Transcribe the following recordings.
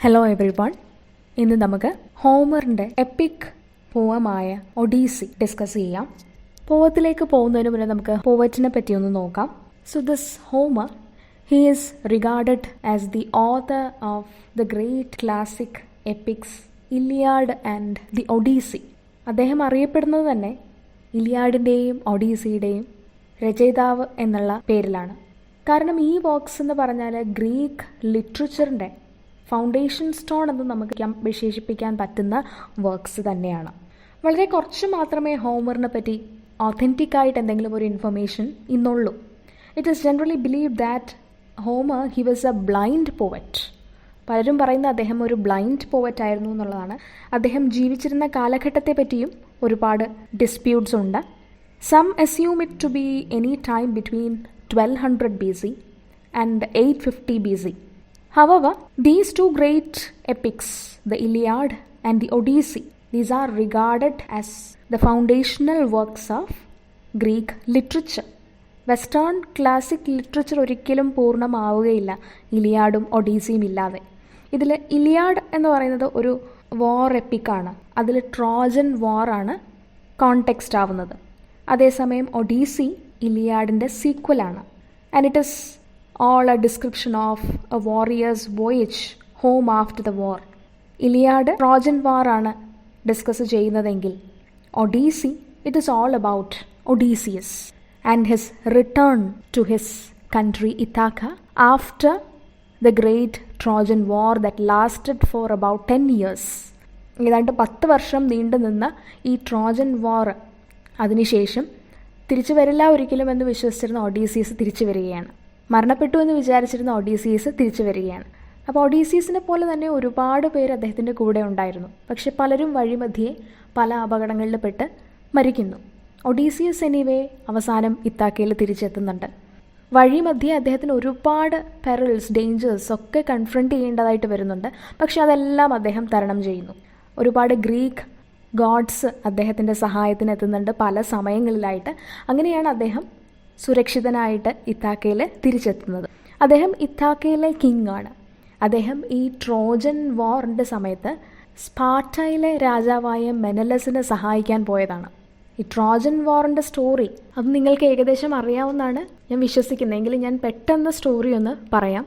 Hello every one. ഇന്ന് നമുക്ക് ഹോമറിൻ്റെ എപ്പിക് പോവമായ ഒഡീസി ഡിസ്കസ് ചെയ്യാം. പോവത്തിലേക്ക് പോകുന്നതിന് മുന്നേ നമുക്ക് പോവറ്റിനെ പറ്റി ഒന്ന് നോക്കാം. So this Homer, he is regarded as the author of the great classic epics Iliad and the Odyssey. അദ്ദേഹം അറിയപ്പെടുന്നത് തന്നെ ഇലിയാഡിൻ്റെയും ഒഡീസിയുടെയും രചയിതാവ് എന്നുള്ള പേരിലാണ്. കാരണം ഈ വർക്ക്സ് എന്ന് പറഞ്ഞാൽ ഗ്രീക്ക് ലിറ്ററേച്ചറിൻ്റെ ഫൗണ്ടേഷൻ സ്റ്റോൺ എന്ന് നമുക്ക് വിശേഷിപ്പിക്കാൻ പറ്റുന്ന വർക്ക്സ് തന്നെയാണ്. വളരെ കുറച്ച് മാത്രമേ ഹോമറിനെ പറ്റി ഒത്തൻറ്റിക് ആയിട്ട് എന്തെങ്കിലും ഒരു ഇൻഫർമേഷൻ ഇന്നുള്ളൂ. It is generally believe that Homer he was a blind poet. പലരും പറയുന്ന അദ്ദേഹം ഒരു ബ്ലൈൻഡ് പോവറ്റ് ആയിരുന്നു എന്നുള്ളതാണ്. അദ്ദേഹം ജീവിച്ചിരുന്ന കാലഘട്ടത്തെ പറ്റിയും ഒരുപാട് ഡിസ്പ്യൂട്ട്സ് ഉണ്ട്. Some assume it to be any time between 1200 BC and 850 BC. However, these two great epics, the Iliad and the Odyssey, these are regarded as the foundational works of Greek literature. Western classic literature ഒരിക്കലും പൂർണ്ണമാവുകയില്ല ഇലിയാഡും ഒഡീസിയും ഇല്ലാതെ. ഇതിൽ Iliad എന്ന് പറയുന്നത് ഒരു വാർ എപ്പിക്കാണ്. അതിൽ Trojan വാറാണ് context ആവുന്നത്. അതേസമയം Odyssey ഇലിയാഡിൻ്റെ സീക്വലാണ്. And it is all a description of a warrior's voyage home after the war. Iliad Trojan war ആണ് ഡിസ്കസ് ചെയ്യുന്നതെങ്കിൽ Odyssey it is all about Odysseus and his return to his country Ithaca after the great Trojan war that lasted for about 10 years. ഏതാണ്ട് 10 വർഷം നീണ്ടു നിന്ന ഈ Trojan വാർ അതിനുശേഷം തിരിച്ചു വരില്ല ഒരിക്കലും എന്ന് വിശ്വസിച്ചിരുന്ന ഒഡീസിയസ് തിരിച്ചു വരികയാണ്. മരണപ്പെട്ടു എന്ന് വിചാരിച്ചിരുന്ന ഒഡീസിയസ് തിരിച്ചു വരികയാണ്. അപ്പോൾ ഒഡീസിയസിനെ പോലെ തന്നെ ഒരുപാട് പേര് അദ്ദേഹത്തിൻ്റെ കൂടെ ഉണ്ടായിരുന്നു. പക്ഷെ പലരും വഴിമധ്യേ പല അപകടങ്ങളിൽ പെട്ട് മരിക്കുന്നു. ഒഡീസിയസ് എനിവേ അവസാനം ഇത്താക്കയിൽ തിരിച്ചെത്തുന്നുണ്ട്. വഴിമധ്യേ അദ്ദേഹത്തിന് ഒരുപാട് പെറൽസ്, ഡേഞ്ചേഴ്സ് ഒക്കെ കൺഫ്രണ്ട് ചെയ്യേണ്ടതായിട്ട് വരുന്നുണ്ട്. പക്ഷെ അതെല്ലാം അദ്ദേഹം തരണം ചെയ്യുന്നു. ഒരുപാട് ഗ്രീക്ക് ഗോഡ്സ് അദ്ദേഹത്തിൻ്റെ സഹായത്തിന് എത്തുന്നുണ്ട് പല സമയങ്ങളിലായിട്ട്. അങ്ങനെയാണ് അദ്ദേഹം സുരക്ഷിതനായിട്ട് ഇത്താക്കയിൽ തിരിച്ചെത്തുന്നത്. അദ്ദേഹം ഇത്താക്കയിലെ കിങ് ആണ്. അദ്ദേഹം ഈ ട്രോജൻ വാറിൻ്റെ സമയത്ത് സ്പാർട്ടയിലെ രാജാവായ മെനലസിനെ സഹായിക്കാൻ പോയതാണ്. ഈ ട്രോജൻ വാറിൻ്റെ സ്റ്റോറി അത് നിങ്ങൾക്ക് ഏകദേശം അറിയാവുന്നതാണ് ഞാൻ വിശ്വസിക്കുന്നത്. എങ്കിലും ഞാൻ പെട്ടെന്ന് സ്റ്റോറി ഒന്ന് പറയാം.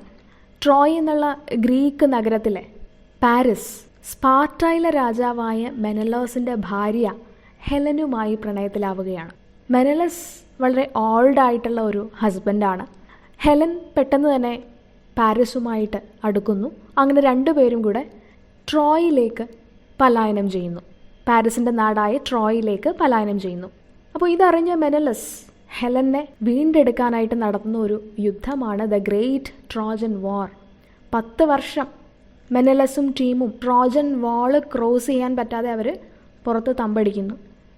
ട്രോയ് എന്നുള്ള ഗ്രീക്ക് നഗരത്തിലെ പാരിസ് സ്പാർട്ടയിലെ രാജാവായ മെനലോസിൻ്റെ ഭാര്യ ഹെലനുമായി പ്രണയത്തിലാവുകയാണ്. മെനലസ് വളരെ ഓൾഡ് ആയിട്ടുള്ള ഒരു ഹസ്ബൻഡാണ്. ഹെലൻ പെട്ടെന്ന് തന്നെ പാരീസുമായിട്ട് അടുക്കുന്നു. അങ്ങനെ രണ്ടുപേരും കൂടെ ട്രോയിലേക്ക് പലായനം ചെയ്യുന്നു. പാരീസിൻ്റെ നാടായ ട്രോയിലേക്ക് പലായനം ചെയ്യുന്നു. അപ്പോൾ ഇതറിഞ്ഞ മെനലസ് ഹെലനെ വീണ്ടെടുക്കാനായിട്ട് നടത്തുന്ന ഒരു യുദ്ധമാണ് ദ ഗ്രേറ്റ് ട്രോജൻ വാർ. 10 വർഷം മെനലസും ടീമും ട്രോജൻ വാള് ക്രോസ് ചെയ്യാൻ പറ്റാതെ അവർ പുറത്ത് തമ്പടിക്കുന്നു.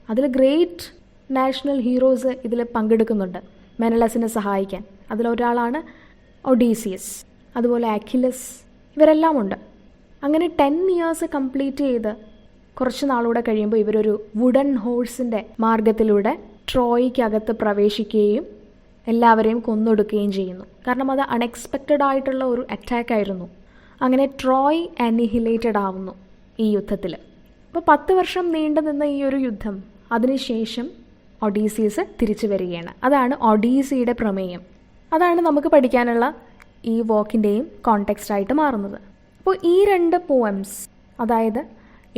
അതിൽ ഗ്രേറ്റ് നാഷണൽ ഹീറോസ് ഇതിൽ പങ്കെടുക്കുന്നുണ്ട് മെനലസിനെ സഹായിക്കാൻ. അതിലൊരാളാണ് ഒഡീസിയസ്, അതുപോലെ അഖിലസ്, ഇവരെല്ലാം ഉണ്ട്. അങ്ങനെ 10 years കംപ്ലീറ്റ് ചെയ്ത് കുറച്ച് നാളുകൂടെ കഴിയുമ്പോൾ ഇവരൊരു വുഡൻ ഹോഴ്സിൻ്റെ മാർഗത്തിലൂടെ ട്രോയ്ക്കകത്ത് പ്രവേശിക്കുകയും എല്ലാവരെയും കൊന്നൊടുക്കുകയും ചെയ്യുന്നു. കാരണം അത് അൺഎക്സ്പെക്റ്റഡ് ആയിട്ടുള്ള ഒരു അറ്റാക്കായിരുന്നു. അങ്ങനെ ട്രോയ് അനിഹിലേറ്റഡ് ആവുന്നു ഈ യുദ്ധത്തിൽ. അപ്പോൾ 10 വർഷം നീണ്ടു നിന്ന ഈ ഒരു യുദ്ധം അതിനുശേഷം ഒഡീസിയസ് തിരിച്ചു വരികയാണ്. അതാണ് ഒഡീസിയുടെ പ്രമേയം. അതാണ് നമുക്ക് പഠിക്കാനുള്ള ഈ വർക്കിൻ്റെയും കോണ്ടെക്സ്റ്റായിട്ട് മാറുന്നത്. അപ്പോൾ ഈ 2 പോയംസ്, അതായത്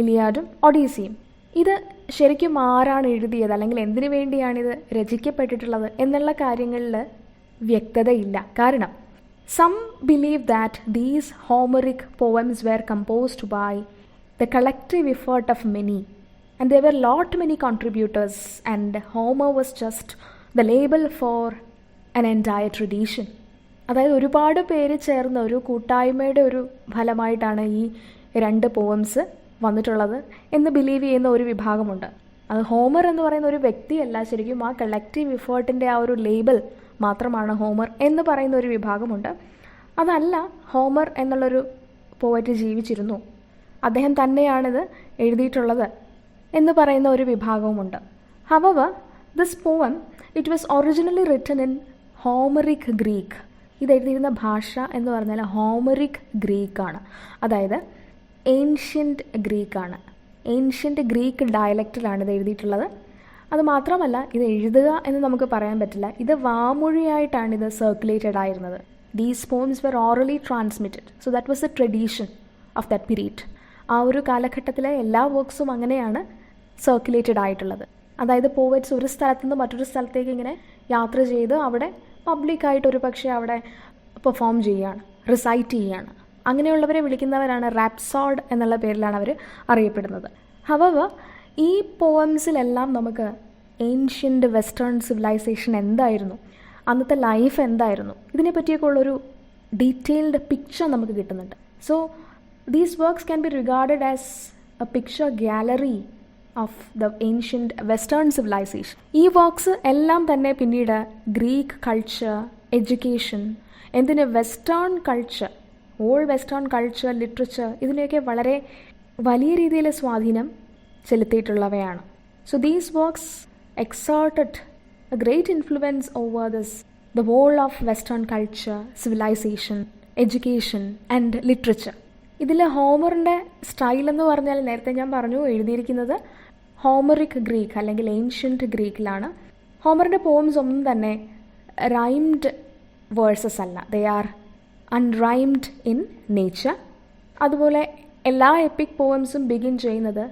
ഇലിയാഡും ഒഡീസിയും, ഇത് ശരിക്കും ആരാണ് എഴുതിയത് അല്ലെങ്കിൽ എന്തിനു വേണ്ടിയാണിത് രചിക്കപ്പെട്ടിട്ടുള്ളത് എന്നുള്ള കാര്യങ്ങളിൽ വ്യക്തതയില്ല. കാരണം some believe that these Homeric poems were composed by the collective effort of many. And there were many contributors, and Homer was just the label for an entire tradition. അതായത് ഒരുപാട് പേര് ചേർന്ന ഒരു കൂട്ടായ്മയുടെ ഒരു ഫലമായിട്ടാണ് ഈ 2 പോയംസ് വന്നിട്ടുള്ളത് എന്ന് ബിലീവ് ചെയ്യുന്ന ഒരു വിഭാഗമുണ്ട്. അത് ഹോമർ എന്ന് പറയുന്ന ഒരു വ്യക്തിയല്ല, ശരിക്കും ആ കളക്റ്റീവ് എഫേർട്ടിൻ്റെ ആ ഒരു ലേബൽ മാത്രമാണ് ഹോമർ എന്ന് പറയുന്ന ഒരു വിഭാഗമുണ്ട്. അതല്ല, ഹോമർ എന്നുള്ളൊരു പോയറ്റ് ജീവിച്ചിരുന്നു, അദ്ദേഹം തന്നെയാണിത് എഴുതിയിട്ടുള്ളത് എന്ന് പറയുന്ന ഒരു വിഭാഗവുമുണ്ട്. However, this poem, it was originally written in Homeric Greek. ഇത് എഴുതിയിരുന്ന ഭാഷ എന്ന് പറഞ്ഞാൽ ഹോമറിക് ഗ്രീക്കാണ്, അതായത് ഏൻഷ്യൻറ്റ് ഗ്രീക്കാണ്. ഏൻഷ്യൻറ്റ് ഗ്രീക്ക് ഡയലക്റ്റിലാണ് ഇത് എഴുതിയിട്ടുള്ളത്. അത് മാത്രമല്ല, ഇത് എഴുതുക എന്ന് നമുക്ക് പറയാൻ പറ്റില്ല, ഇത് വാമൊഴിയായിട്ടാണ് ഇത് സർക്കുലേറ്റഡ് ആയിരുന്നത്. These poems were orally transmitted, so that was a tradition of that period. ആ ഒരു കാലഘട്ടത്തിലെ എല്ലാ വർക്ക്സും അങ്ങനെയാണ് സർക്കുലേറ്റഡ് ആയിട്ടുള്ളത്. അതായത് പോവറ്റ്സ് ഒരു സ്ഥലത്തു നിന്ന് മറ്റൊരു സ്ഥലത്തേക്ക് ഇങ്ങനെ യാത്ര ചെയ്ത് അവിടെ പബ്ലിക്കായിട്ട് ഒരു പക്ഷേ അവിടെ പെർഫോം ചെയ്യുകയാണ്, റിസൈറ്റ് ചെയ്യുകയാണ്. അങ്ങനെയുള്ളവരെ വിളിക്കുന്നവരാണ് റാപ്സോഡ് എന്നുള്ള പേരിലാണ് അവർ അറിയപ്പെടുന്നത്. ഹവവർ, ഈ പോവംസിലെല്ലാം നമുക്ക് ഏൻഷ്യൻ്റ് വെസ്റ്റേൺ സിവിലൈസേഷൻ എന്തായിരുന്നു, അന്നത്തെ ലൈഫ് എന്തായിരുന്നു, ഇതിനെപ്പറ്റിയൊക്കെ ഉള്ളൊരു ഡീറ്റെയിൽഡ് പിക്ചർ നമുക്ക് കിട്ടുന്നുണ്ട്. So these works can be regarded as a picture gallery of the ancient western civilization. ഈ വർക്ക്സ് എല്ലാം തന്നെ പിന്നീട് ഗ്രീക്ക് കൾച്ചർ, എഡ്യൂക്കേഷൻ, എന്തിന് western culture, old western culture, literature, ഇതിനെയൊക്കെ വളരെ വലിയ രീതിയിൽ സ്വാധീനം ചെലുത്തിയിട്ടുള്ളവയാണ്. So these works exerted a great influence over the whole of western culture, civilization, education and literature. ഇതിൽ ഹോമറിൻ്റെ സ്റ്റൈൽ എന്ന് പറഞ്ഞാൽ നേരത്തെ ഞാൻ പറഞ്ഞു, എഴുതിയിരിക്കുന്നത് ഹോമറിക് ഗ്രീക്ക് അല്ലെങ്കിൽ ഏൻഷ്യൻറ്റ് ഗ്രീക്കിലാണ്. ഹോമറിൻ്റെ പോംസ് ഒന്നും തന്നെ റൈംഡ് വേഴ്സസ് അല്ല, ദേ ആർ അൺറൈംഡ് ഇൻ നേച്ചർ. അതുപോലെ എല്ലാ എപ്പിക് പോവംസും ബിഗിൻ ചെയ്യുന്നത്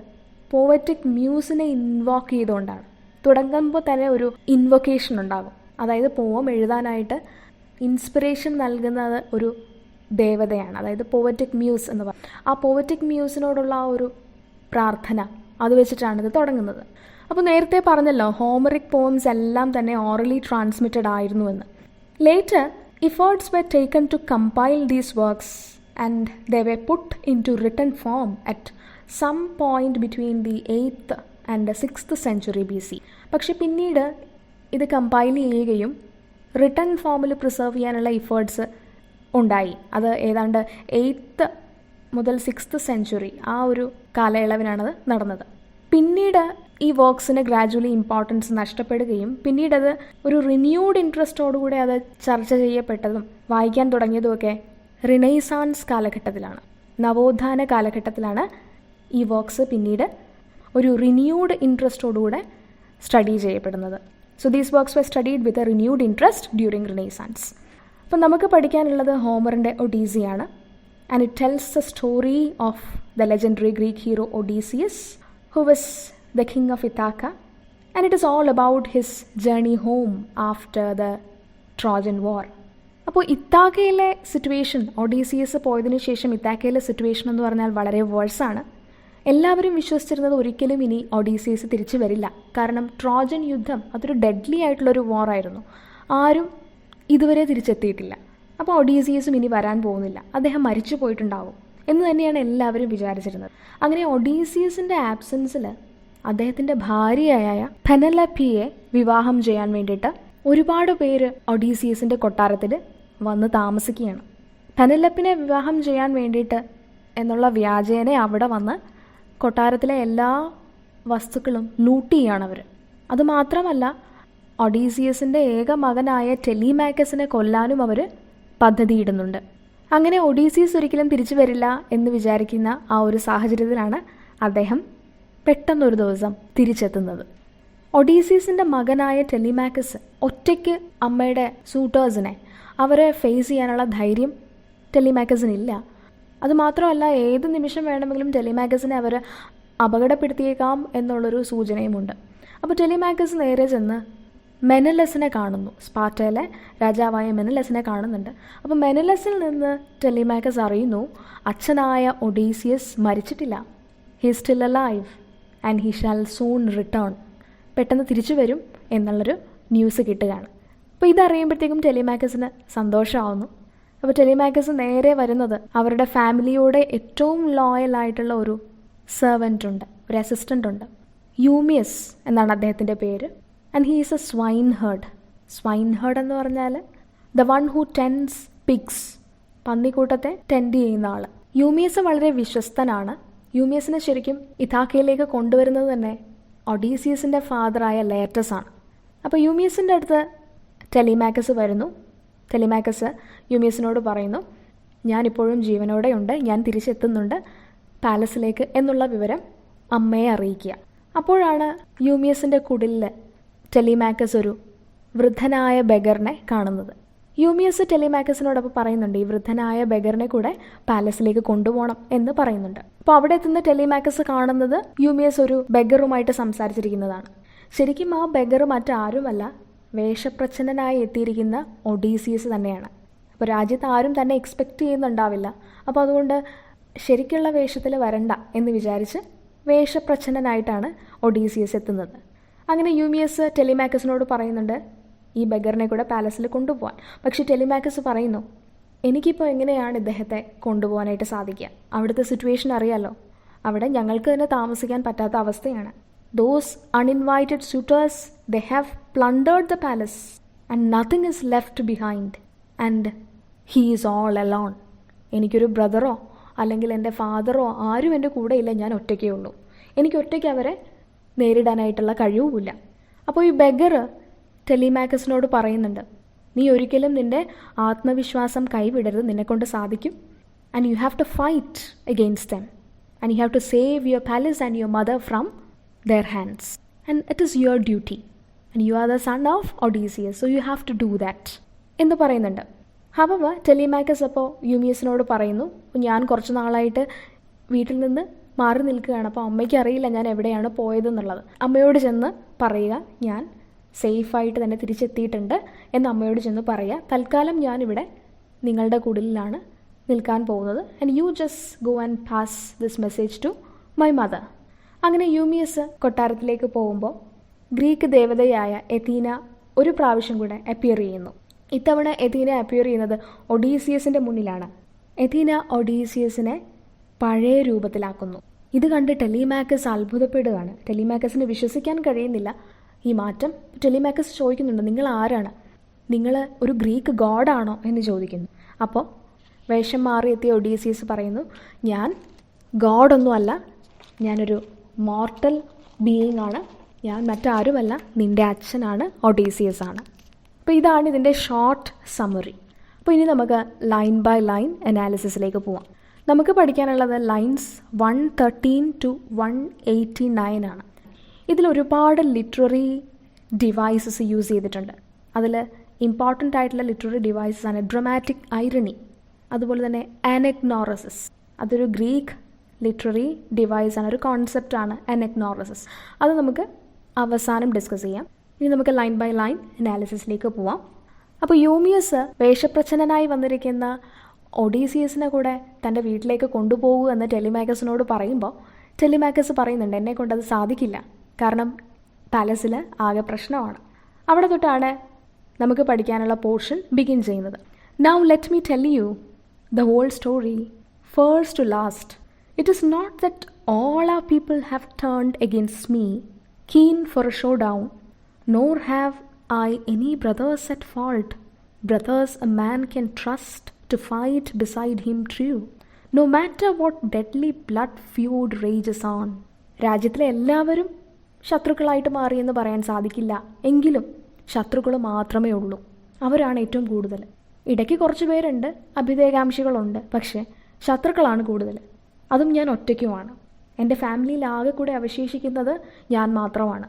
പോവറ്റിക് മ്യൂസിനെ ഇൻവോക്ക് ചെയ്തുകൊണ്ടാണ്. തുടങ്ങുമ്പോൾ തന്നെ ഒരു ഇൻവൊക്കേഷൻ ഉണ്ടാകും, അതായത് പോവം എഴുതാനായിട്ട് ഇൻസ്പിറേഷൻ നൽകുന്നത് ഒരു ദേവതയാണ്, അതായത് പോവറ്റിക് മ്യൂസ് എന്ന് പറയും. ആ പോവറ്റിക് മ്യൂസിനോടുള്ള ആ ഒരു പ്രാർത്ഥന, അത് വെച്ചിട്ടാണ് ഇത് തുടങ്ങുന്നത്. അപ്പോൾ നേരത്തെ പറഞ്ഞല്ലോ, ഹോമറിക് പോംസ് എല്ലാം തന്നെ ഓറലി ട്രാൻസ്മിറ്റഡ് ആയിരുന്നുവെന്ന്. Later efforts were taken to compile these works and they were put into written form at some point between the 8th and the 6th century BC. പക്ഷെ പിന്നീട് ഇത് കമ്പൈൽ ചെയ്യുകയും written ഫോമിൽ preserve ചെയ്യാനുള്ള ഇഫേർട്സ് ഉണ്ടായി. അത് ഏതാണ്ട് 8th മുതൽ 6th സെഞ്ച്വറി ആ ഒരു കാലയളവിനാണത് നടന്നത്. പിന്നീട് ഈ വർക്ക്സിന് ഗ്രാജുവലി ഇമ്പോർട്ടൻസ് നഷ്ടപ്പെടുകയും പിന്നീടത് ഒരു റിന്യൂഡ് ഇൻട്രസ്റ്റോടുകൂടി അത് ചർച്ച ചെയ്യപ്പെട്ടതും വായിക്കാൻ തുടങ്ങിയതുമൊക്കെ റിനൈസാൻസ് കാലഘട്ടത്തിലാണ്, നവോത്ഥാന കാലഘട്ടത്തിലാണ് ഈ വർക്ക്സ് പിന്നീട് ഒരു റിന്യൂഡ് ഇൻട്രസ്റ്റോടുകൂടെ സ്റ്റഡി ചെയ്യപ്പെടുന്നത്. So these works were studied with a renewed interest during Renaissance. അപ്പം നമുക്ക് പഠിക്കാനുള്ളത് ഹോമറിൻ്റെ ഒഡീസിയാണ്. And it tells the story of the legendary Greek hero Odysseus, who was the king of Ithaca, and it is all about his journey home after the Trojan War. അപ്പോൾ ഇത്താക്കയിലെ situation, Odysseus പോയതിനു ശേഷം ഇത്താക്കയിലെ situation എന്ന് പറഞ്ഞാൽ വളരെ വേഴ്സാണ്. എല്ലാവരും വിശ്വസിച്ചിരുന്നത് ഒരിക്കലും ഇനി Odysseus തിരിച്ചു വരില്ല, കാരണം ട്രോജൻ യുദ്ധം അതൊരു ഡെഡ്ലി ആയിട്ടുള്ളൊരു വാറായിരുന്നു, ആരും ഇതുവരെ തിരിച്ചെത്തിയിട്ടില്ല. അപ്പോൾ ഒഡീസിയസും ഇനി വരാൻ പോകുന്നില്ല, അദ്ദേഹം മരിച്ചു പോയിട്ടുണ്ടാവും എന്ന് തന്നെയാണ് എല്ലാവരും വിചാരിച്ചിരുന്നത്. അങ്ങനെ ഒഡീസിയസിൻ്റെ ആബ്സെൻസിൽ അദ്ദേഹത്തിൻ്റെ ഭാര്യയായ പെനലപ്പിയെ വിവാഹം ചെയ്യാൻ വേണ്ടിയിട്ട് ഒരുപാട് പേര് ഒഡീസിയസിൻ്റെ കൊട്ടാരത്തിൽ വന്ന് താമസിക്കുകയാണ്. പെനലപ്പിനെ വിവാഹം ചെയ്യാൻ വേണ്ടിയിട്ട് എന്നുള്ള വ്യാജേനെ അവിടെ വന്ന് കൊട്ടാരത്തിലെ എല്ലാ വസ്തുക്കളും ലൂട്ട് ചെയ്യുകയാണ് അവർ. അതുമാത്രമല്ല, ഒഡീസിയസിൻ്റെ ഏക മകനായ ടെലിമാക്കസിനെ കൊല്ലാനും അവർ പദ്ധതിയിടുന്നുണ്ട്. അങ്ങനെ ഒഡീസിയസ് ഒരിക്കലും തിരിച്ചു വരില്ല എന്ന് വിചാരിക്കുന്ന ആ ഒരു സാഹചര്യത്തിലാണ് അദ്ദേഹം പെട്ടെന്നൊരു ദിവസം തിരിച്ചെത്തുന്നത്. ഒഡീസിയസിൻ്റെ മകനായ ടെലിമാക്കസ് ഒറ്റയ്ക്ക് അമ്മയുടെ സൂട്ടേഴ്സിനെ അവരെ ഫേസ് ചെയ്യാനുള്ള ധൈര്യം ടെലിമാക്കസിനില്ല. അതുമാത്രമല്ല, ഏത് നിമിഷം വേണമെങ്കിലും ടെലിമാക്കസിനെ അവർ അപകടപ്പെടുത്തിയേക്കാം എന്നുള്ളൊരു സൂചനയുമുണ്ട്. അപ്പോൾ ടെലിമാക്കസ് നേരെ ചെന്ന് മെനലസിനെ കാണുന്നു, സ്പാർട്ടയിലെ രാജാവായ മെനലസിനെ കാണുന്നുണ്ട്. അപ്പോൾ മെനലസിൽ നിന്ന് ടെലിമാക്കസ് അറിയുന്നു അച്ഛനായ ഒഡീസിയസ് മരിച്ചിട്ടില്ല, he is still alive and he shall soon return, പെട്ടെന്ന് തിരിച്ചു വരും എന്നുള്ളൊരു ന്യൂസ് കിട്ടുകയാണ്. അപ്പോൾ ഇതറിയുമ്പോഴത്തേക്കും ടെലിമാക്കസിന് സന്തോഷമാവുന്നു. അപ്പോൾ ടെലിമാക്കസ് നേരെ വരുന്നത് അവരുടെ ഫാമിലിയോടെ ഏറ്റവും ലോയലായിട്ടുള്ള ഒരു സെർവൻ്റ് ഉണ്ട്, ഒരു അസിസ്റ്റൻ്റ് ഉണ്ട്, യൂമിയസ് എന്നാണ് അദ്ദേഹത്തിൻ്റെ പേര്. And he is a swineherd. Swineherd എന്ന് പറഞ്ഞാൽ the one who tends pigs, പന്നിക്കൂട്ടത്തെ ടെൻഡ് ചെയ്യുന്ന ആൾ. യൂമിയസ് വളരെ വിശ്വസ്തനാണ്. യൂമിയസിനെ ശരിക്കും ഇഥാക്കയിലേക്ക് കൊണ്ടുവരുന്നത് തന്നെ ഒഡീസിയസിൻ്റെ ഫാദറായ ലേറ്റസ് ആണ്. അപ്പോൾ യൂമിയസിൻ്റെ അടുത്ത് ടെലിമാക്കസ് വരുന്നു. ടെലിമാക്കസ് യൂമിയസിനോട് പറയുന്നു, ഞാനിപ്പോഴും ജീവനോടെയുണ്ട്, ഞാൻ തിരിച്ചെത്തുന്നുണ്ട് പാലസിലേക്ക് എന്നുള്ള വിവരം അമ്മയെ അറിയിക്കുക. അപ്പോഴാണ് യൂമിയസിൻ്റെ കുടിലിൽ ടെലിമാക്കസ് ഒരു വൃദ്ധനായ ബെഗറിനെ കാണുന്നത്. യൂമിയസ് ടെലിമാക്കസിനോടൊപ്പം പറയുന്നുണ്ട്, ഈ വൃദ്ധനായ ബെഗറിനെ കൂടെ പാലസിലേക്ക് കൊണ്ടുപോകണം എന്ന് പറയുന്നുണ്ട്. അപ്പോൾ അവിടെ എത്തുന്ന ടെലിമാക്കസ് കാണുന്നത് യൂമിയസ് ഒരു ബെഗറുമായിട്ട് സംസാരിച്ചിരിക്കുന്നതാണ്. ശരിക്കും ആ ബെഗർ മറ്റാരുമല്ല, വേഷപ്രച്ഛന്നനായി എത്തിയിരിക്കുന്ന ഒഡീസിയസ് തന്നെയാണ്. അപ്പോൾ രാജ്യത്ത് ആരും തന്നെ എക്സ്പെക്റ്റ് ചെയ്യുന്നുണ്ടാവില്ല. അപ്പോൾ അതുകൊണ്ട് ശരിക്കുള്ള വേഷത്തിൽ വരണ്ട എന്ന് വിചാരിച്ച് വേഷപ്രച്ഛന്നനായിട്ടാണ് ഒഡീസിയസ് എത്തുന്നത്. അങ്ങനെ യൂമിയസ് ടെലിമാക്കസിനോട് പറയുന്നുണ്ട് ഈ ബെഗറിനെ കൂടെ പാലസിൽ കൊണ്ടുപോകാൻ. പക്ഷേ ടെലിമാക്കസ് പറയുന്നു, എനിക്കിപ്പോൾ എങ്ങനെയാണ് ഇദ്ദേഹത്തെ കൊണ്ടുപോകാനായിട്ട് സാധിക്കുക? അവിടുത്തെ സിറ്റുവേഷൻ അറിയാലോ, അവിടെ ഞങ്ങൾക്ക് തന്നെ താമസിക്കാൻ പറ്റാത്ത അവസ്ഥയാണ്. Those uninvited suitors, they have plundered the palace and nothing is left behind and he is all alone. എനിക്കൊരു ബ്രദറോ അല്ലെങ്കിൽ എൻ്റെ ഫാദറോ ആരും എൻ്റെ കൂടെ ഇല്ല, ഞാൻ ഒറ്റയ്ക്കേ ഉള്ളൂ. എനിക്ക് ഒറ്റയ്ക്ക് അവരെ നേരിടാനായിട്ടുള്ള കഴിവുമില്ല. അപ്പോൾ ഈ ബെഗർ ടെലിമാക്കസിനോട് പറയുന്നുണ്ട്, നീ ഒരിക്കലും നിൻ്റെ ആത്മവിശ്വാസം കൈവിടരുത്, നിന്നെക്കൊണ്ട് സാധിക്കും. And you have to fight against them and you have to save your palace and your mother from their hands and it is your duty and you are the son of Odysseus so you have to do that എന്ന് പറയുന്നുണ്ട്. however Telemachus അപ്പോൾ യൂമിയസിനോട് പറയുന്നു, ഞാൻ കുറച്ച് നാളായിട്ട് വീട്ടിൽ നിന്ന് മാറി നിൽക്കുകയാണ്, അപ്പോൾ അമ്മയ്ക്ക് അറിയില്ല ഞാൻ എവിടെയാണ് പോയതെന്നുള്ളത്. അമ്മയോട് ചെന്ന് പറയുക, ഞാൻ സേഫായിട്ട് തന്നെ തിരിച്ചെത്തിയിട്ടുണ്ട് എന്ന് അമ്മയോട് ചെന്ന് പറയുക. തൽക്കാലം ഞാനിവിടെ നിങ്ങളുടെ കുടിലാണ് നിൽക്കാൻ പോകുന്നത് and you just go and pass this message to my mother. അങ്ങനെ യൂമിയസ് കൊട്ടാരത്തിലേക്ക് പോകുമ്പോൾ ഗ്രീക്ക് ദേവതയായ എഥീന ഒരു പ്രാവശ്യം കൂടെ അപ്പിയർ ചെയ്യുന്നു. ഇത്തവണ എഥീന അപ്പിയർ ചെയ്യുന്നത് ഒഡീസിയസിൻ്റെ മുന്നിലാണ്. എഥീന ഒഡീസിയസിനെ പഴയ രൂപത്തിലാക്കുന്നു. ഇത് കണ്ട് ടെലിമാക്കസ് അത്ഭുതപ്പെടുകയാണ്. ടെലിമാക്കസിന് വിശ്വസിക്കാൻ കഴിയുന്നില്ല ഈ മാറ്റം. ടെലിമാക്കസ് ചോദിക്കുന്നുണ്ട്, നിങ്ങൾ ആരാണ്? നിങ്ങൾ ഒരു ഗ്രീക്ക് ഗോഡാണോ എന്ന് ചോദിക്കുന്നു. അപ്പോൾ വേഷം മാറിയെത്തിയ ഒഡീസിയസ് പറയുന്നു, ഞാൻ ഗോഡൊന്നുമല്ല, ഞാനൊരു മോർട്ടൽ ബീയിങ് ആണ്, ഞാൻ മറ്റാരുമല്ല, നിൻ്റെ അച്ഛനാണ്, ഒഡീസിയസ് ആണ്. അപ്പോൾ ഇതാണ് ഇതിൻ്റെ ഷോർട്ട് സമ്മറി. അപ്പോൾ ഇനി നമുക്ക് ലൈൻ ബൈ ലൈൻ അനാലിസിസിലേക്ക് പോവാം. നമുക്ക് പഠിക്കാനുള്ളത് ലൈൻസ് 113 to 189 ആണ്. ഇതിൽ ഒരുപാട് ലിറ്റററി ഡിവൈസസ് യൂസ് ചെയ്തിട്ടുണ്ട്. അതിൽ ഇമ്പോർട്ടൻ്റ് ആയിട്ടുള്ള ലിറ്റററി ഡിവൈസസ് ആണ് ഡ്രമാറ്റിക് ഐറണി, അതുപോലെ തന്നെ അനഗ്നോറസിസ്. അതൊരു ഗ്രീക്ക് ലിറ്റററി ഡിവൈസാണ്, ഒരു കോൺസെപ്റ്റാണ് അനഗ്നോറസിസ്. അത് നമുക്ക് അവസാനം ഡിസ്കസ് ചെയ്യാം. ഇനി നമുക്ക് ലൈൻ ബൈ ലൈൻ അനാലിസിസിലേക്ക് പോവാം. അപ്പോൾ യൂമിയസ് വേഷപ്രച്ഛന്നനായി വന്നിരിക്കുന്ന ഒഡീസിയസിനെ കൂടെ തൻ്റെ വീട്ടിലേക്ക് കൊണ്ടുപോകൂ എന്ന് ടെലിമാക്കസിനോട് പറയുമ്പോൾ ടെലിമാക്കസ് പറയുന്നുണ്ട്, എന്നെ കൊണ്ടത് സാധിക്കില്ല, കാരണം പാലസിൽ ആകെ പ്രശ്നമാണ്. അവിടെ തൊട്ടാണ് നമുക്ക് പഠിക്കാനുള്ള പോർഷൻ ബിഗിൻ ചെയ്യുന്നത്. Now let me tell you the whole story first to last. It is not that all our people have turned against me, keen for a showdown, nor have I any brothers at fault. Brothers a man can trust to fight beside him true, no matter what deadly blood feud rages on. രാജ്യത്തിലെ എല്ലാവരും ശത്രുക്കളായിട്ട് മാറിയെന്ന് പറയാൻ സാധിക്കില്ല, എങ്കിലും ശത്രുക്കൾ മാത്രമേ ഉള്ളൂ. അവരാണ് ഏറ്റവും കൂടുതൽ. ഇടയ്ക്ക് കുറച്ച് പേരുണ്ട്, അഭ്യുദയകാംക്ഷികളുണ്ട്, പക്ഷേ ശത്രുക്കളാണ് കൂടുതൽ. അതും ഞാൻ ഒറ്റയ്ക്കുമാണ്. എൻ്റെ ഫാമിലിയിൽ ആകെ കൂടെ അവശേഷിക്കുന്നത് ഞാൻ മാത്രമാണ്.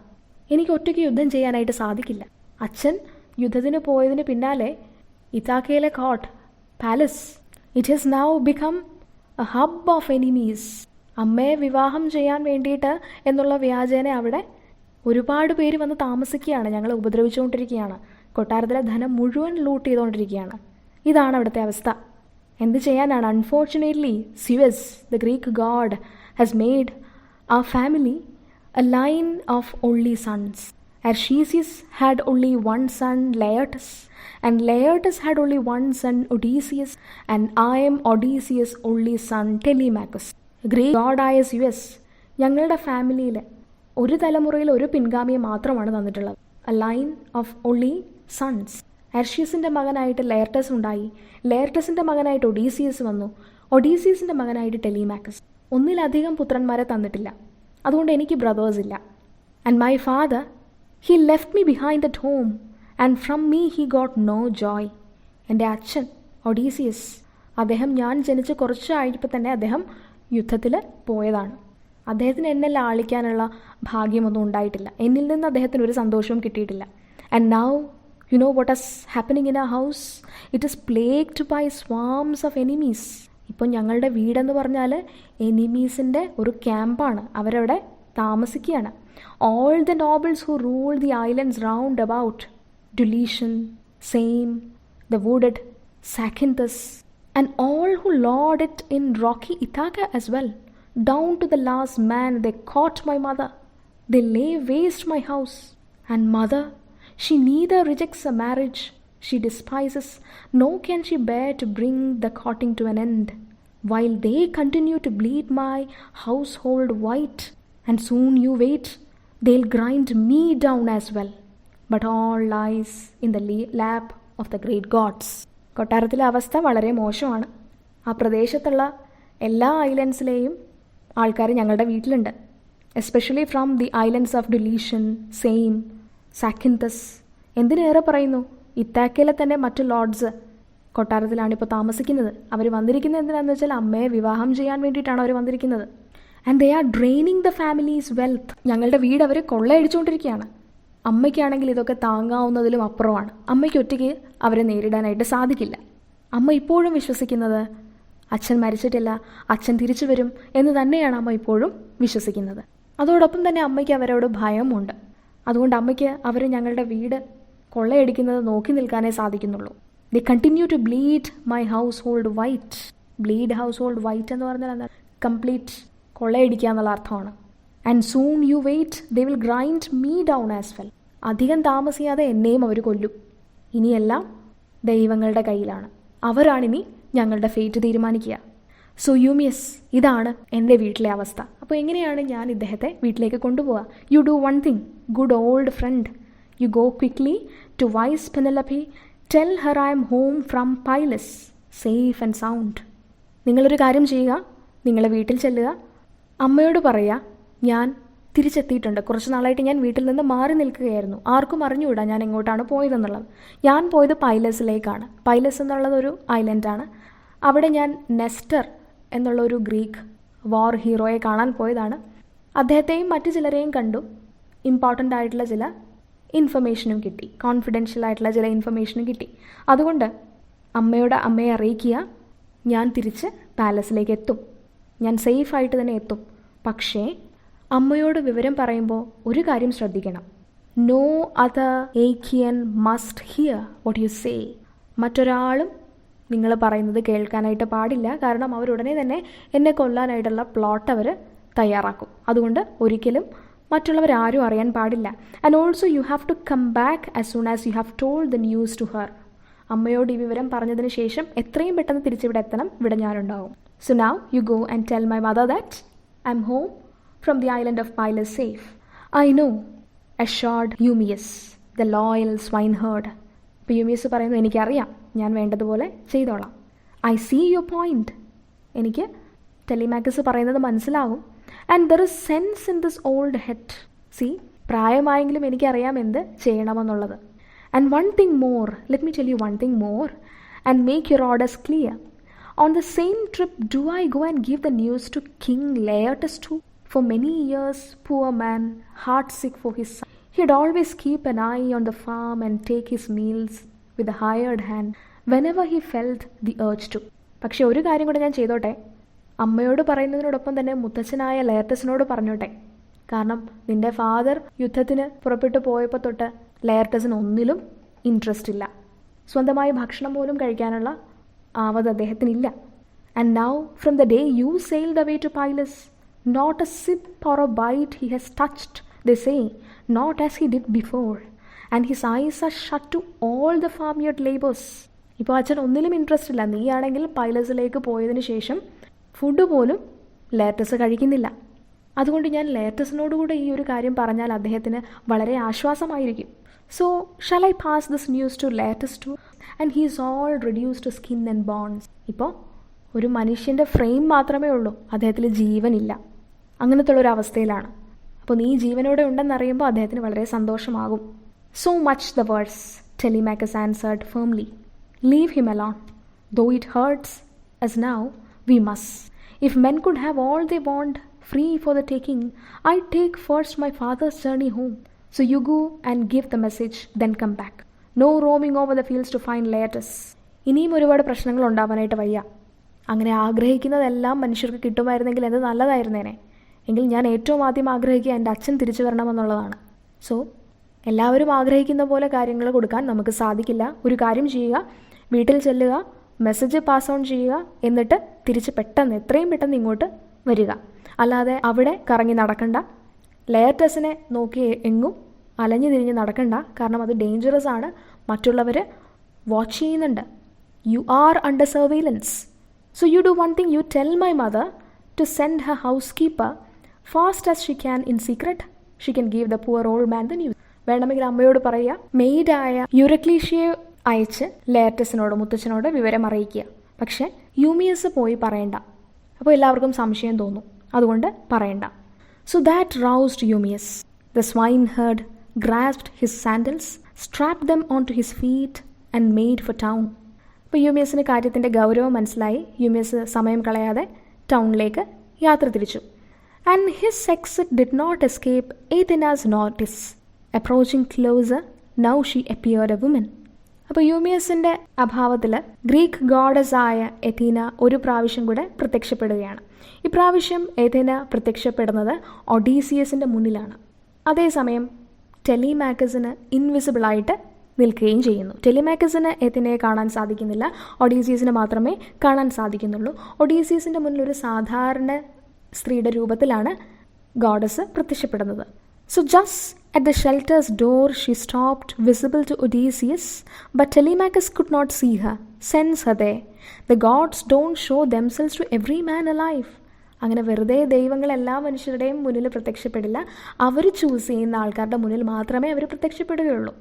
എനിക്ക് ഒറ്റയ്ക്ക് യുദ്ധം ചെയ്യാനായിട്ട് സാധിക്കില്ല. അച്ഛൻ യുദ്ധത്തിന് പോയതിന് പിന്നാലെ ഇതാക്കയിലെ court palace, it has now become a hub of enemies. അമ്മയെ വിവാഹം ചെയ്യാൻ വേണ്ടിയിട്ട് എന്നുള്ള വ്യാജേന അവിടെ ഒരുപാട് പേര് വന്ന് താമസിക്കുകയാണ്, ഞങ്ങളെ ഉപദ്രവിച്ചുകൊണ്ടിരിക്കുകയാണ്, കൊട്ടാരത്തിലെ ധനം മുഴുവൻ ലൂട്ട് ചെയ്തുകൊണ്ടിരിക്കുകയാണ്. ഇതാണ് അവിടുത്തെ അവസ്ഥ. എന്ത് ചെയ്യാനാണ്? Unfortunately Zeus, the Greek god, has made our family a line of only sons. Archesius had only one son, Laertes, and Laertes had only one son, Odysseus, and I am Odysseus' only son, Telemachus. Greek ഗോഡായ Zeus ഞങ്ങളുടെ ഫാമിലിയിൽ ഒരു തലമുറയിൽ ഒരു പിൻഗാമിയെ മാത്രമാണ് തന്നിട്ടുള്ളത്. A line of only sons. അർഷ്യസിൻ്റെ മകനായിട്ട് ലെയർട്ടസ് ഉണ്ടായി, ലെയർട്ടസിൻ്റെ മകനായിട്ട് ഒഡീസിയസ് വന്നു, ഒഡീസിയസിൻ്റെ മകനായിട്ട് ടെലിമാക്കസ്. ഒന്നിലധികം പുത്രന്മാരെ തന്നിട്ടില്ല. അതുകൊണ്ട് എനിക്ക് ബ്രദേഴ്സ് ഇല്ല. And my father, he left me behind at home and from me he got no joy. എൻ്റെ അച്ഛൻ ഒഡീസിയസ്, അദ്ദേഹം ഞാൻ ജനിച്ച് കുറച്ചായപ്പോൾ തന്നെ അദ്ദേഹം യുദ്ധത്തിൽ പോയതാണ്. അദ്ദേഹത്തിന് എന്നെ ലാളിക്കാനുള്ള ഭാഗ്യമൊന്നും ഉണ്ടായിട്ടില്ല. എന്നിൽ നിന്ന് അദ്ദേഹത്തിന് ഒരു സന്തോഷവും കിട്ടിയിട്ടില്ല. And now you know what is happening in a house? It is plagued by swarms of enemies. ഇപ്പം ഞങ്ങളുടെ വീടെന്ന് പറഞ്ഞാൽ എനിമീസിൻ്റെ ഒരു ക്യാമ്പാണ്. അവരവിടെ താമസിക്കുകയാണ്. All the nobles who rule the islands round about, Dulichium, Same, the wooded, Zacynthus, and all who lord it in rocky Ithaca as well. Down to the last man they caught my mother. They lay waste my house. And mother, she neither rejects a marriage, she despises, nor can she bear to bring the courting to an end. While they continue to bleed my household white, and soon you wait, they'll grind me down as well. But all lies in the lap of the great gods. കൊട്ടാരത്തിലെ അവസ്ഥ വളരെ മോശമാണ്. ആ പ്രദേശത്തുള്ള എല്ലാ ഐലൻഡ്സിലെയും ആൾക്കാർ ഞങ്ങളുടെ വീട്ടിലുണ്ട്. Especially from the islands of Dulichium, Same, Zacynthus, എന്തിനേറെ പറയുന്നു ഇത്താക്കയിലെ തന്നെ മറ്റു ലോർഡ്സ് കൊട്ടാരത്തിലാണ് ഇപ്പോൾ താമസിക്കുന്നത്. അവർ വന്നിരിക്കുന്നത് എന്തിനാണെന്ന് വെച്ചാൽ അമ്മയെ വിവാഹം ചെയ്യാൻ വേണ്ടിയിട്ടാണ് അവർ വന്നിരിക്കുന്നത്. And they are draining the families wealth. ഞങ്ങളുടെ വീട് അവർ കൊള്ളയടിച്ചുകൊണ്ടിരിക്കുകയാണ്. അമ്മയ്ക്കാണെങ്കിൽ ഇതൊക്കെ താങ്ങാവുന്നതിലും അപ്പുറമാണ്. അമ്മയ്ക്ക് ഒറ്റയ്ക്ക് അവരെ നേരിടാനായിട്ട് സാധിക്കില്ല. അമ്മ ഇപ്പോഴും വിശ്വസിക്കുന്നത് അച്ഛൻ മരിച്ചിട്ടില്ല, അച്ഛൻ തിരിച്ചു വരും എന്ന് തന്നെയാണ് അമ്മ ഇപ്പോഴും വിശ്വസിക്കുന്നത്. അതോടൊപ്പം തന്നെ അമ്മയ്ക്ക് അവരോട് ഭയമുണ്ട്. അതുകൊണ്ട് അമ്മയ്ക്ക് അവർ ഞങ്ങളുടെ വീട് കൊള്ളയടിക്കുന്നത് നോക്കി നിൽക്കാനേ സാധിക്കുന്നുള്ളൂ. They continue to bleed my household white. Bleed household white എന്ന് പറഞ്ഞാൽ എന്താ? കംപ്ലീറ്റ് കൊള്ളയടിക്കുക എന്നുള്ള അർത്ഥമാണ്. And soon you wait, they will grind me down as well. അധികം താമസിയാതെ എന്നെയും അവർ കൊല്ലും. ഇനിയെല്ലാം ദൈവങ്ങളുടെ കയ്യിലാണ്. അവരാണിനി ഞങ്ങളുടെ ഫേറ്റ് തീരുമാനിക്കുക. സോ യൂമിയസ്, ഇതാണ് എൻ്റെ വീട്ടിലെ അവസ്ഥ. അപ്പോൾ എങ്ങനെയാണ് ഞാൻ ഇദ്ദേഹത്തെ വീട്ടിലേക്ക് കൊണ്ടുപോവുക? You do one thing, good old friend. You go quickly to wise Penelope, tell her I am home from Pylos, safe and sound. നിങ്ങളൊരു കാര്യം ചെയ്യുക, നിങ്ങളെ വീട്ടിൽ ചെല്ലുക, അമ്മയോട് പറയുക ഞാൻ തിരിച്ചെത്തിയിട്ടുണ്ട്. കുറച്ച് നാളായിട്ട് ഞാൻ വീട്ടിൽ നിന്ന് മാറി നിൽക്കുകയായിരുന്നു. ആർക്കും അറിഞ്ഞുകൂടാ ഞാൻ എങ്ങോട്ടാണ് പോയതെന്നുള്ളത്. ഞാൻ പോയത് പൈലസിലേക്കാണ്. പൈലസ് എന്നുള്ളത് ഒരു ഐലൻഡാണ്. അവിടെ ഞാൻ നെസ്റ്റർ എന്നുള്ളൊരു ഗ്രീക്ക് വാർ ഹീറോയെ കാണാൻ പോയതാണ്. അദ്ദേഹത്തെയും മറ്റു ചിലരെയും കണ്ടു. ഇമ്പോർട്ടൻ്റ് ആയിട്ടുള്ള ചില ഇൻഫർമേഷനും കിട്ടി, കോൺഫിഡൻഷ്യൽ ആയിട്ടുള്ള ചില ഇൻഫർമേഷനും കിട്ടി. അതുകൊണ്ട് അമ്മയെ അറിയിക്കുക ഞാൻ തിരിച്ച് പാലസിലേക്ക് എത്തും, ഞാൻ സേഫായിട്ട് തന്നെ എത്തും. പക്ഷേ അമ്മയോട് വിവരം പറയുമ്പോൾ ഒരു കാര്യം ശ്രദ്ധിക്കണം. No other Achaean must hear what you say. മറ്റൊരാളും നിങ്ങൾ പറയുന്നത് കേൾക്കാനായിട്ട് പാടില്ല. കാരണം അവരുടനെ തന്നെ എന്നെ കൊല്ലാനായിട്ടുള്ള പ്ലോട്ട് അവർ തയ്യാറാക്കും. അതുകൊണ്ട് ഒരിക്കലും മറ്റുള്ളവരാരും അറിയാൻ പാടില്ല. And also you have to come back as soon as you have told the news to her. അമ്മയോട് ഈ വിവരം പറഞ്ഞതിന് ശേഷം എത്രയും പെട്ടെന്ന് തിരിച്ചിവിടെ എത്തണം. ഇവിടെ ഞാനുണ്ടാവും. So now you go and tell my mother that I am home from the island of Pylus safe. I know, assured Eumaeus, the loyal swineherd. അപ്പോൾ യൂമിയസ് പറയുന്നു എനിക്കറിയാം, ഞാൻ വേണ്ടതുപോലെ ചെയ്തോളാം. I see your point. എനിക്ക് ടെലിമാക്കസ് പറയുന്നത് മനസ്സിലാവും. And there is sense in this old head. See, പ്രായമായെങ്കിലും എനിക്കറിയാം എന്ത് ചെയ്യണമെന്നുള്ളത്. And one thing more, let me tell you one thing more and make your orders clear. On the same trip do I go and give the news to king Laertes too? For many years, poor man, heartsick for his son, he'd always keep an eye on the farm and take his meals with a hired hand whenever he felt the urge to. പക്ഷെ ഒരു കാര്യം കൂടെ ഞാൻ ചെയ്തോട്ടെ, അമ്മയോട് പറയുന്നതിനോടൊപ്പം തന്നെ മുത്തച്ഛനായ ലെയർട്ടസിനോട് പറഞ്ഞോട്ടെ. കാരണം നിന്റെ ഫാദർ യുദ്ധത്തിന് പുറപ്പെട്ടു പോയപ്പോൾ തൊട്ട് ലെയർട്ടസിന് ഒന്നിലും ഇൻട്രസ്റ്റ് ഇല്ല. സ്വന്തമായി ഭക്ഷണം പോലും കഴിക്കാനുള്ള ആവത് അദ്ദേഹത്തിനില്ല. And now from the day you sailed away to Pylos, not a sip or a bite he has touched, they say, not as he did before, and his eyes are shut to all the farmyard labors. ഇപ്പോൾ അച്ഛൻ ഒന്നിലും interest ഇല്ല. നീയാണെങ്കിൽ പൈലസിലേക്ക് പോയതിന് ശേഷം food പോലും let us കഴിക്കുന്നില്ല. അതുകൊണ്ട് ഞാൻ ലേറ്റസിനോടുകൂടെ ഈ ഒരു കാര്യം പറഞ്ഞാൽ അദ്ദേഹത്തിന് വളരെ ആശ്വാസമായിരിക്കും. So shall I pass this news to Laertes too? And he is all reduce to skin and bones. ഇപ്പോൾ ഒരു മനുഷ്യൻ്റെ ഫ്രെയിം മാത്രമേ ഉള്ളൂ, അദ്ദേഹത്തിൽ ജീവനില്ല. അങ്ങനത്തെ ഉള്ളൊരവസ്ഥയിലാണ്. അപ്പോൾ നീ ജീവനോടെ ഉണ്ടെന്നറിയുമ്പോൾ അദ്ദേഹത്തിന് വളരെ സന്തോഷമാകും. So much the words, Telemachus answered firmly. Leave him alone. Though it hurts us now, we must. If men could have all they want free for the taking, I'd take first my father's journey home. So you go and give the message, then come back. No roaming over the fields to find Laertes. ഇനിയും ഒരുപാട് പ്രശ്നങ്ങൾ ഉണ്ടാവാനായിട്ട് വയ്യ. അങ്ങനെ ആഗ്രഹിക്കുന്നതെല്ലാം മനുഷ്യർക്ക് കിട്ടുമായിരുന്നെങ്കിൽ എന്ത് നല്ലതായിരുന്നേനെ. എങ്കിൽ ഞാൻ ഏറ്റവും ആദ്യം ആഗ്രഹിക്കുക എൻ്റെ അച്ഛൻ തിരിച്ചു വരണമെന്നുള്ളതാണ്. സോ എല്ലാവരും ആഗ്രഹിക്കുന്ന പോലെ കാര്യങ്ങൾ കൊടുക്കാൻ നമുക്ക് സാധിക്കില്ല. ഒരു കാര്യം ചെയ്യുക, വീട്ടിൽ ചെല്ലുക, മെസ്സേജ് പാസ് ഓൺ ചെയ്യുക, എന്നിട്ട് തിരിച്ച് പെട്ടെന്ന് എത്രയും പെട്ടെന്ന് ഇങ്ങോട്ട് വരിക. അല്ലാതെ അവിടെ കറങ്ങി നടക്കണ്ട. ലെയർടെസിനെ നോക്കി എങ്ങും അലഞ്ഞു തിരിഞ്ഞ് നടക്കണ്ട. കാരണം അത് ഡേഞ്ചറസ് ആണ്. മറ്റുള്ളവർ വാച്ച് ചെയ്യുന്നുണ്ട്. You are under surveillance. So you do one thing. You tell my mother to send her housekeeper fast as she can in secret. She can give the poor old man the news. വേണമെങ്കിൽ അമ്മയോട് പറയുക, മെയ്ഡായ യൂറക്ലീഷ്യയെ അയച്ച് ലെയർടെസിനോട്, മുത്തച്ഛനോട് വിവരം അറിയിക്കുക. പക്ഷേ യൂമിയസ് പോയി പറയണ്ട. അപ്പോൾ എല്ലാവർക്കും സംശയം തോന്നും. അതുകൊണ്ട് പറയണ്ട. So that roused Eumaeus. The swineherd grasped his sandals, strapped them onto his feet and made for town. അപ്പോൾ യൂമിയസിന് കാര്യത്തിൻ്റെ ഗൗരവം മനസ്സിലായി. യൂമിയസ് സമയം കളയാതെ ടൗണിലേക്ക് യാത്ര തിരിച്ചു. And his exit did not escape Athena's notice. Approaching closer, now she appeared a woman. അപ്പോൾ യൂമിയസിൻ്റെ അഭാവത്തിൽ ഗ്രീക്ക് ഗോഡസായ എഥീന ഒരു പ്രാവശ്യം കൂടെ പ്രത്യക്ഷപ്പെടുകയാണ്. ഇപ്രാവശ്യം എഥീന പ്രത്യക്ഷപ്പെടുന്നത് ഒഡീസിയസിൻ്റെ മുന്നിലാണ്. അതേസമയം ടെലിമാക്കസിന് ഇൻവിസിബിളായിട്ട് നിൽക്കുകയും ചെയ്യുന്നു. ടെലിമാക്കസിന് എഥീനയെ കാണാൻ സാധിക്കുന്നില്ല, ഒഡീസിയസിന് മാത്രമേ കാണാൻ സാധിക്കുന്നുള്ളൂ. ഒഡീസിയസിൻ്റെ മുന്നിൽ ഒരു സാധാരണ സ്ത്രീയുടെ രൂപത്തിലാണ് ഗോഡസ് പ്രത്യക്ഷപ്പെടുന്നത്. So just at the shelter's door she stopped, visible to Odysseus, but Telemachus could not see her, sense her there. The gods don't show themselves to every man alive. അങ്ങനെ വെറുതെ ദൈവങ്ങൾ എല്ലാ മനുഷ്യരുടെയും മുന്നിൽ പ്രത്യക്ഷപ്പെടില്ല. അവർ ചൂസ് ചെയ്യുന്ന ആൾക്കാരുടെ മുന്നിൽ മാത്രമേ അവർ പ്രത്യക്ഷപ്പെടുകയുള്ളൂ.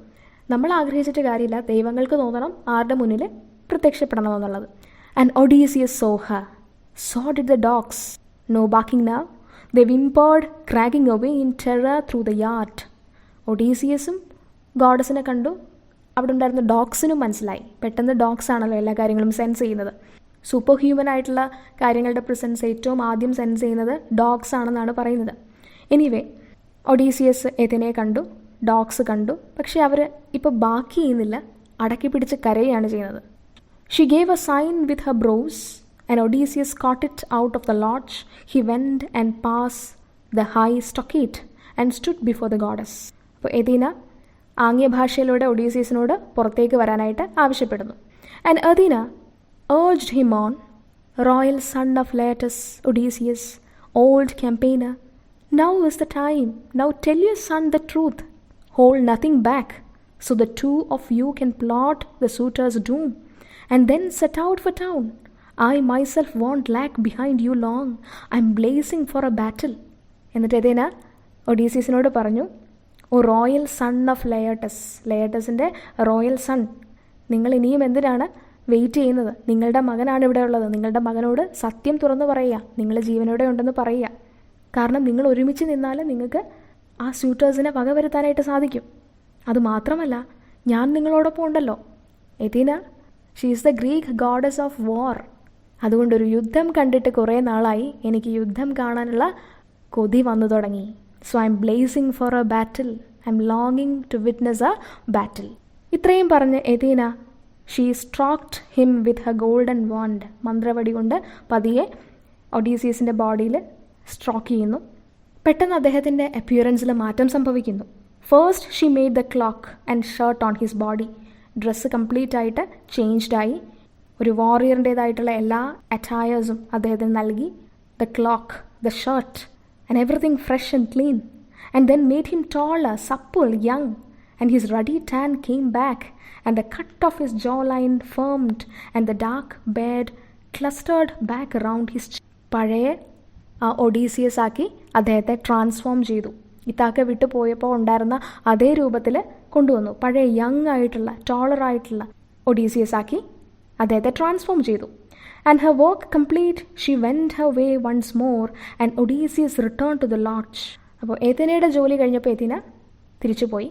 നമ്മൾ ആഗ്രഹിച്ചിട്ട് കാര്യമില്ല. ദൈവങ്ങൾക്ക് തോന്നണം ആരുടെ മുന്നിൽ പ്രത്യക്ഷപ്പെടണമെന്നുള്ളത്. And Odysseus saw her. So did the dogs. No barking now. They whimpered, cracking away in terror through the yard. ഒഡീസിയസും ഗോഡസിനെ കണ്ടു. അവിടെ ഉണ്ടായിരുന്ന ഡോഗ്സിനും മനസ്സിലായി. പെട്ടെന്ന് ഡോഗ്സ് ആണല്ലോ എല്ലാ കാര്യങ്ങളും സെൻസ് ചെയ്യുന്നത്. സൂപ്പർ ഹ്യൂമൻ ആയിട്ടുള്ള കാര്യങ്ങളുടെ പ്രസൻസ് ഏറ്റവും ആദ്യം സെൻസ് ചെയ്യുന്നത് ഡോഗ്സ് ആണെന്നാണ് പറയുന്നത്. എനിവേ, ഒഡീസിയസ് എഥീനയെ കണ്ടു, ഡോഗ്സ് കണ്ടു. പക്ഷേ അവർ ഇപ്പോൾ ബാക്കി ചെയ്യുന്നില്ല, അടക്കി പിടിച്ച് കരയുകയാണ് ചെയ്യുന്നത്. She gave a sign with her brows. And Odysseus caught it out of the lodge. He went and passed the high stockade and stood before the goddess. അപ്പോൾ എഥീന ആംഗ്യഭാഷയിലൂടെ ഒഡീസിയസിനോട് പുറത്തേക്ക് വരാനായിട്ട് ആവശ്യപ്പെടുന്നു. And Athena urged him on, royal son of Laertes, Odysseus, old campaigner, now is the time. Now tell your son the truth. Hold nothing back, so the two of you can plot the suitor's doom, and then set out for town. I myself won't lag behind you long. I'm blazing for a battle. എന്നിട്ട് Athena ഒഡീസിയസിനോട് പറഞ്ഞു, O royal son of Laertes, ലെയർട്ടസിൻ്റെ royal son, നിങ്ങൾ ഇനിയും എന്തിനാണ് wait ചെയ്യുന്നത്? നിങ്ങളുടെ മകനാണ് ഇവിടെ ഉള്ളത്. നിങ്ങളുടെ മകനോട് സത്യം തുറന്നു പറയുക, നിങ്ങൾ ജീവനോടെ ഉണ്ടെന്ന് പറയുക. കാരണം നിങ്ങൾ ഒരുമിച്ച് നിന്നാൽ നിങ്ങൾക്ക് ആ സ്യൂട്ടേഴ്സിനെ വകവരുത്താനായിട്ട് സാധിക്കും. അതുമാത്രമല്ല, ഞാൻ നിങ്ങളോടൊപ്പം ഉണ്ടല്ലോ. Athena, she is the Greek goddess of war. അതുകൊണ്ടൊരു യുദ്ധം കണ്ടിട്ട് കുറേ നാളായി എനിക്ക് യുദ്ധം കാണാനുള്ള കൊതി വന്നു തുടങ്ങി. So I am blazing for a battle. I am ലോങ്ങിങ് ടു വിറ്റ്നസ് എ ബാറ്റിൽ. ഇത്രയും പറഞ്ഞ് Athena she stroked him with her golden wand. മന്ത്രവടി കൊണ്ട് പതിയെ ഒഡീസിയസിൻ്റെ ബോഡിയിൽ സ്ട്രോക്ക് ചെയ്യുന്നു. പെട്ടെന്ന് അദ്ദേഹത്തിൻ്റെ അപ്പിയറൻസിൽ മാറ്റം സംഭവിക്കുന്നു. First she made the cloak and shirt on his body. Dress complete ആയിട്ട് ചേഞ്ച്ഡായി. ഒരു വാറിയറിൻ്റേതായിട്ടുള്ള എല്ലാ അറ്റയേഴ്സും അദ്ദേഹത്തിന് നൽകി. The cloak, the shirt and everything fresh and clean. And then made him taller, supple, young. And his ruddy tan came back. And the cut of his jawline firmed. And the dark beard clustered back around his. പഴയ ആ Odysseus ആക്കി അദ്ദേഹത്തെ transform ചെയ്തു. ഇത്താക്ക വിട്ടു പോയപ്പോൾ ഉണ്ടായിരുന്ന അതേ രൂപത്തിൽ കൊണ്ടുവന്നു. പഴയ യങ് ആയിട്ടുള്ള, ടോളറായിട്ടുള്ള ഒഡീസിയസ് ആക്കി അദ്ദേഹത്തെ ട്രാൻസ്ഫോം ചെയ്തു. And her work complete, she went her way once more and Odysseus return to the lodge. അപ്പോൾ എഥീനയുടെ ജോലി കഴിഞ്ഞപ്പോൾ എഥീന തിരിച്ചുപോയി.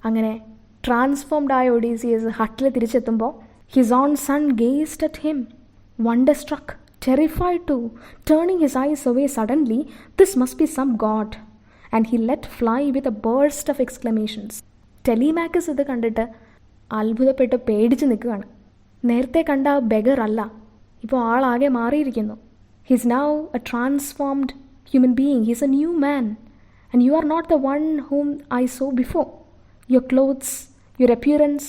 അങ്ങനെ ട്രാൻസ്ഫോംഡ് ആയ ഒഡീസിയസ് ഹട്ടിൽ തിരിച്ചെത്തുമ്പോൾ His own son gazed at him, wonder-struck, terrified too, turning his eyes away suddenly. This must be some god. And he let fly with a burst of exclamations. Telemachus ഇത് കണ്ടിട്ട് അത്ഭുതപ്പെട്ട് പേടിച്ച് നിൽക്കുകയാണ്. നേരത്തെ കണ്ട ആ ബെഗർ അല്ല, ഇപ്പോൾ ആളാകെ മാറിയിരിക്കുന്നു. He's now a transformed human being. He's a new man. And you are not the one whom I saw before. Your clothes, your appearance,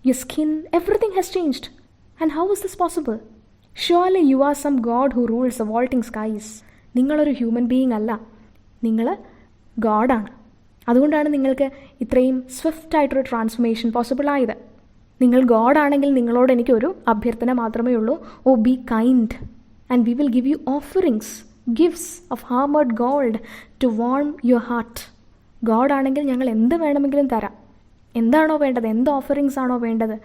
your skin, everything has changed. And how is this possible? Surely you are some god who rules the vaulting skies. നിങ്ങളൊരു human being അല്ല, നിങ്ങൾ ഗോഡാണ്. അതുകൊണ്ടാണ് നിങ്ങൾക്ക് ഇത്രയും സ്വിഫ്റ്റായിട്ടൊരു transformation possible ആയത്. നിങ്ങൾ ഗോഡാണെങ്കിൽ നിങ്ങളോട് എനിക്കൊരു അഭ്യർത്ഥന മാത്രമേ ഉള്ളൂ. O be kind and we will give you offerings, gifts of hammered gold to warm your heart. ഗോഡാണെങ്കിൽ ഞങ്ങൾ എന്ത് വേണമെങ്കിലും തരാം. എന്താണോ വേണ്ടത്, എന്ത് ഓഫറിങ്സ് ആണോ വേണ്ടത്,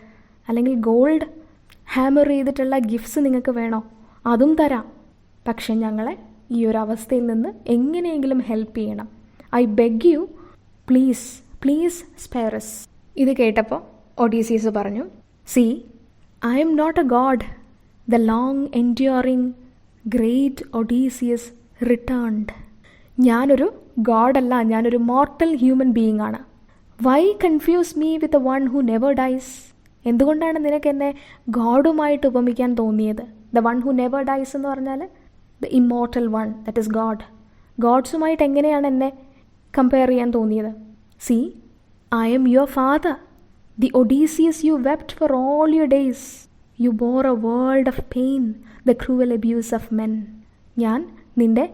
അല്ലെങ്കിൽ ഗോൾഡ് ഹാമർ ചെയ്തിട്ടുള്ള ഗിഫ്റ്റ്സ് നിങ്ങൾക്ക് വേണോ, അതും തരാം. പക്ഷെ ഞങ്ങളെ ഈ ഒരു അവസ്ഥയിൽ നിന്ന് എങ്ങനെയെങ്കിലും ഹെൽപ്പ് ചെയ്യണം. I beg you, please please spare us. ഇത് കേട്ടപ്പോൾ ഒഡീസിയസ് പറഞ്ഞു, see I am not a god. The long enduring great Odysseus returned. ഞാനൊരു ഗോഡല്ല, ഞാനൊരു മോർട്ടൽ ഹ്യൂമൻ ബീയിങ് ആണ്. Why confuse me with a one who never dies? എന്തുകൊണ്ടാണ് നിനക്ക് എന്നെ ഗോഡുമായിട്ട് ഉപമിക്കാൻ തോന്നിയത്? The one who never dies എന്ന് പറഞ്ഞാൽ the immortal one, that is god. ഗോഡ്സുമായിട്ട് എങ്ങനെയാണ് എന്നെ കമ്പയർ ചെയ്യാൻ തോന്നിയത്? See I M your father, the Odysseus you wept for all your days. You bore a world of pain, the cruel abuse of men. ഞാൻ നിൻ്റെ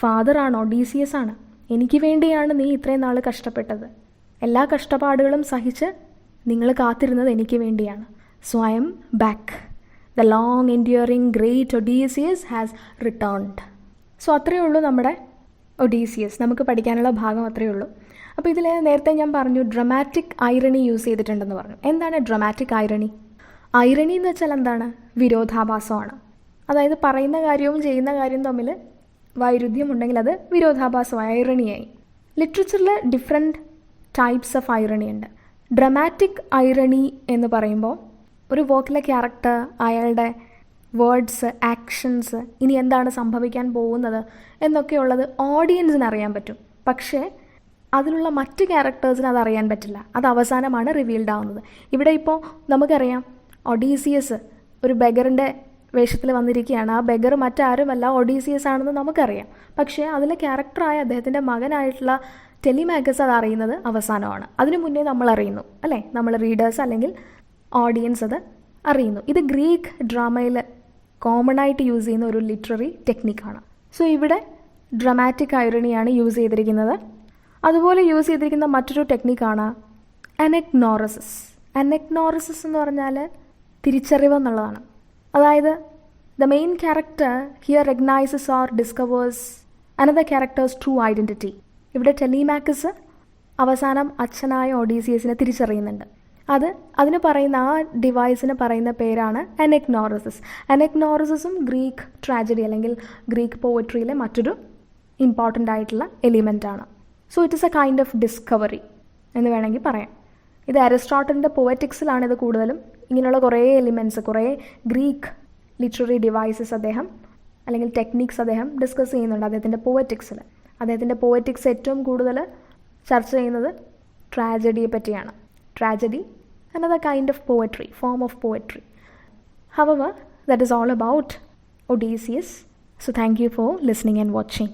ഫാദറാണ്, Odysseus ആണ്. എനിക്ക് വേണ്ടിയാണ് നീ ഇത്രയും നാൾ കഷ്ടപ്പെട്ടത്. എല്ലാ കഷ്ടപ്പാടുകളും സഹിച്ച് നിങ്ങൾ കാത്തിരുന്നത് എനിക്ക് വേണ്ടിയാണ്. So I M back. The long enduring great Odysseus has returned. So അത്രയേ ഉള്ളൂ നമ്മുടെ ഒഡീസിയസ്. നമുക്ക് പഠിക്കാനുള്ള ഭാഗം അത്രയേ ഉള്ളൂ. അപ്പോൾ ഇതിൽ നേരത്തെ ഞാൻ പറഞ്ഞു ഡ്രമാറ്റിക് ഐറണി യൂസ് ചെയ്തിട്ടുണ്ടെന്ന് പറഞ്ഞു. എന്താണ് ഡ്രമാറ്റിക് ഐറണി? ഐറണി എന്ന് വെച്ചാൽ എന്താണ്? വിരോധാഭാസമാണ്. അതായത് പറയുന്ന കാര്യവും ചെയ്യുന്ന കാര്യവും തമ്മിൽ വൈരുദ്ധ്യമുണ്ടെങ്കിൽ അത് വിരോധാഭാസമായി, ഐറണിയായി. ലിറ്ററേച്ചറിൽ ഡിഫറെൻറ്റ് ടൈപ്സ് ഓഫ് ഐറണി ഉണ്ട്. ഡ്രമാറ്റിക് ഐറണി എന്ന് പറയുമ്പോൾ ഒരു വർക്കിലെ ക്യാരക്ടർ, അയാളുടെ വേർഡ്സ്, ആക്ഷൻസ്, ഇനി എന്താണ് സംഭവിക്കാൻ പോകുന്നത് എന്നൊക്കെയുള്ളത് ഓഡിയൻസിന് അറിയാൻ പറ്റും. പക്ഷേ അതിലുള്ള മറ്റ് ക്യാരക്ടേഴ്സിന് അത് അറിയാൻ പറ്റില്ല. അത് അവസാനമാണ് റിവീൽഡ് ആവുന്നത്. ഇവിടെ ഇപ്പോൾ നമുക്കറിയാം ഒഡീസിയസ് ഒരു ബെഗറിൻ്റെ വേഷത്തിൽ വന്നിരിക്കുകയാണ്. ആ ബെഗർ മറ്റാരുമല്ല, ഒഡീസിയസ് ആണെന്ന് നമുക്കറിയാം. പക്ഷേ അതിലെ ക്യാരക്ടറായ അദ്ദേഹത്തിൻ്റെ മകനായിട്ടുള്ള ടെലിമാക്കസ് അത് അറിയുന്നത് അവസാനമാണ്. അതിനു മുന്നേ നമ്മൾ അറിയുന്നു, അല്ലേ? നമ്മൾ റീഡേഴ്സ് അല്ലെങ്കിൽ ഓഡിയൻസ് അത് അറിയുന്നു. ഇത് ഗ്രീക്ക് ഡ്രാമയിൽ കോമൺ ആയിട്ട് യൂസ് ചെയ്യുന്ന ഒരു ലിറ്റററി ടെക്നിക്കാണ്. സോ ഇവിടെ ഡ്രമാറ്റിക് ഐറണിയാണ് യൂസ് ചെയ്തിരിക്കുന്നത്. അതുപോലെ യൂസ് ചെയ്തിരിക്കുന്ന മറ്റൊരു ടെക്നിക്കാണ് അനെക്നോറസിസ്. അനെക്നോറസിസ് എന്ന് പറഞ്ഞാൽ തിരിച്ചറിവ് എന്നുള്ളതാണ്. അതായത് the main character here recognises or discovers another characters true identity. ഇവിടെ ടെലിമാക്കസ് അവസാനം അച്ഛനായ ഒഡീസിയസിനെ തിരിച്ചറിയുന്നുണ്ട്. അതിന് പറയുന്ന ആ ഡിവൈസിന് പറയുന്ന പേരാണ് അനെക്നോറസിസ്. അനെക്നോറസിസും ഗ്രീക്ക് ട്രാജഡി അല്ലെങ്കിൽ ഗ്രീക്ക് പോയട്രിയിലെ മറ്റൊരു ഇമ്പോർട്ടൻ്റ് ആയിട്ടുള്ള എലിമെൻ്റാണ്. So it is a kind of discovery എന്ന് വേണമെങ്കിൽ പറയാം. ഇത് അരിസ്റ്റോട്ടലിൻ്റെ പോയറ്റിക്സിലാണ് ഇത് കൂടുതലും. ഇങ്ങനെയുള്ള കുറേ എലിമെൻറ്റ്സ്, കുറേ ഗ്രീക്ക് ലിറ്റററി ഡിവൈസസ് അദ്ദേഹം അല്ലെങ്കിൽ ടെക്നിക്സ് അദ്ദേഹം ഡിസ്കസ് ചെയ്യുന്നുണ്ട് അദ്ദേഹത്തിൻ്റെ പോയറ്റിക്സിൽ. അദ്ദേഹത്തിൻ്റെ പോയറ്റിക്സ് ഏറ്റവും കൂടുതൽ ചർച്ച ചെയ്യുന്നത് ട്രാജഡിയെ പറ്റിയാണ്. Tragedy, another kind of poetry, form of poetry. However, that is all about Odysseus. So thank you for listening and watching.